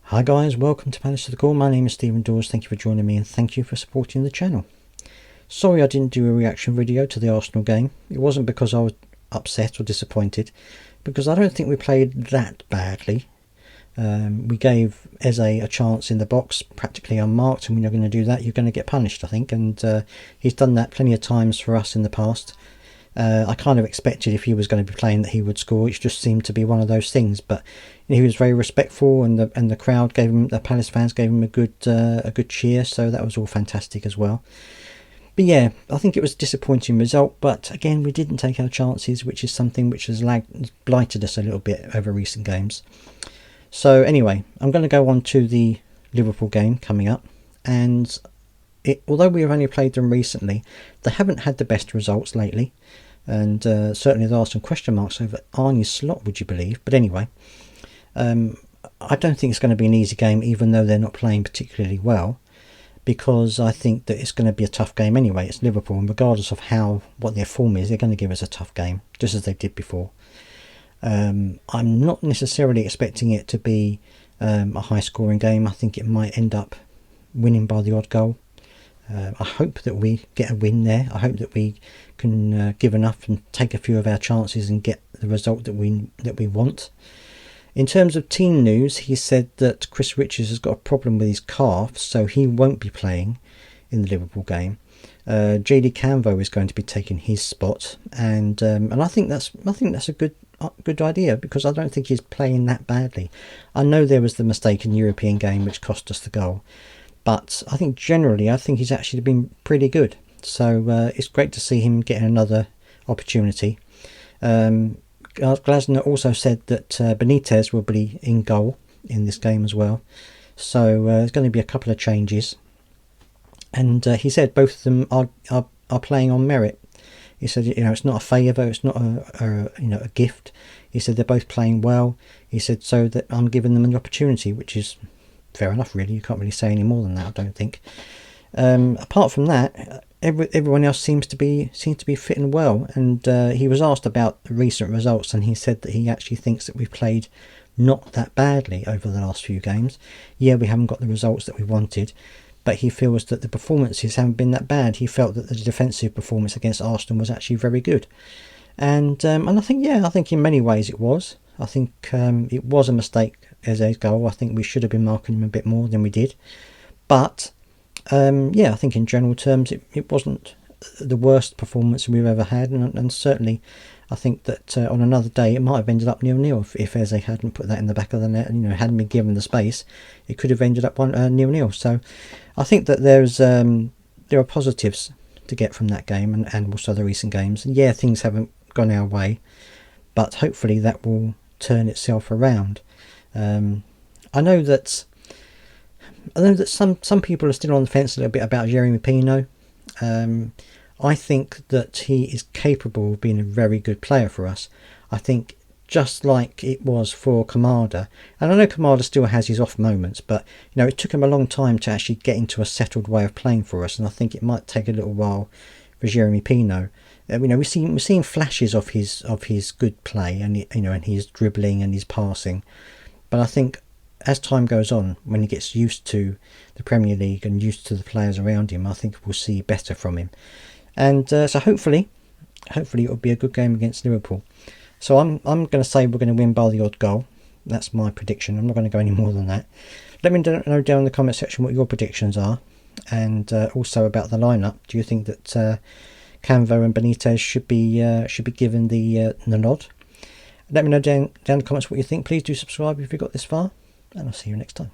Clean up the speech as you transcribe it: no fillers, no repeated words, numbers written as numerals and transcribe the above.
Hi guys, welcome to Palace of the Call. My name is Stephen Dawes. Thank you for joining me and thank you for supporting the channel. Sorry I didn't do a reaction video to the Arsenal game. It wasn't because I was upset or disappointed, because I don't think we played that badly. We gave Eze a chance in the box, practically unmarked, and when you're going to do that you're going to get punished, I think, and he's done that plenty of times for us in the past. I kind of expected if he was going to be playing that he would score. It just seemed to be one of those things, but he was very respectful, and the crowd gave him, the Palace fans gave him a good cheer, so that was all fantastic as well. But yeah, I think it was a disappointing result, but again we didn't take our chances, which is something which has blighted us a little bit over recent games. So anyway, I'm going to go on to the Liverpool game coming up, and although we have only played them recently, they haven't had the best results lately, and certainly there are some question marks over Arnie's slot, would you believe? But anyway, I don't think it's going to be an easy game, even though they're not playing particularly well, because I think that it's going to be a tough game anyway. It's Liverpool, and regardless of what their form is, they're going to give us a tough game, just as they did before. I'm not necessarily expecting it to be a high scoring game. I think it might end up winning by the odd goal. I hope that we get a win there. I hope that we can give enough and take a few of our chances and get the result that we want. In terms of team news, he said that Chris Richards has got a problem with his calf, so he won't be playing in the Liverpool game. JD Canvo is going to be taking his spot, and I think that's a good idea, because I don't think he's playing that badly. I know there was the mistake in the European game which cost us the goal, but I think generally he's actually been pretty good. So it's great to see him getting another opportunity. Glasner also said that Benitez will be in goal in this game as well. So there's going to be a couple of changes. And he said both of them are playing on merit. He said, it's not a favour, it's not a gift. He said they're both playing well. He said, so that I'm giving them an opportunity, which is fair enough, really. You can't really say any more than that, I don't think. Apart from that, everyone else seems to be fitting well. And he was asked about the recent results, and he said that he actually thinks that we've played not that badly over the last few games. Yeah, we haven't got the results that we wanted, but he feels that the performances haven't been that bad. He felt that the defensive performance against Arsenal was actually very good, and I think in many ways it was. I think it was a mistake as a goal. I think we should have been marking him a bit more than we did, but I think in general terms it wasn't the worst performance we've ever had, and certainly I think that on another day it might have ended up 0-0 if Eze hadn't put that in the back of the net, and hadn't been given the space. It could have ended up 0-0. So I think that there are positives to get from that game, and also the recent games. And yeah, things haven't gone our way, but hopefully that will turn itself around. I know that some people are still on the fence a little bit about Jeremy Pino. I think that he is capable of being a very good player for us. I think just like it was for Kamada, and I know Kamada still has his off moments, but it took him a long time to actually get into a settled way of playing for us, and I think it might take a little while for Jeremy Pino. We're seeing flashes of his good play, and and his dribbling and his passing, but I think as time goes on, when he gets used to the Premier League and used to the players around him, I think we'll see better from him. And so hopefully it will be a good game against Liverpool. So I'm going to say we're going to win by the odd goal. That's my prediction. I'm not going to go any more than that. Let me know down in the comment section what your predictions are, and also about the lineup. Do you think that Canvo and Benitez should be given the nod? Let me know down in the comments what you think. Please do subscribe if you got this far, and I'll see you next time.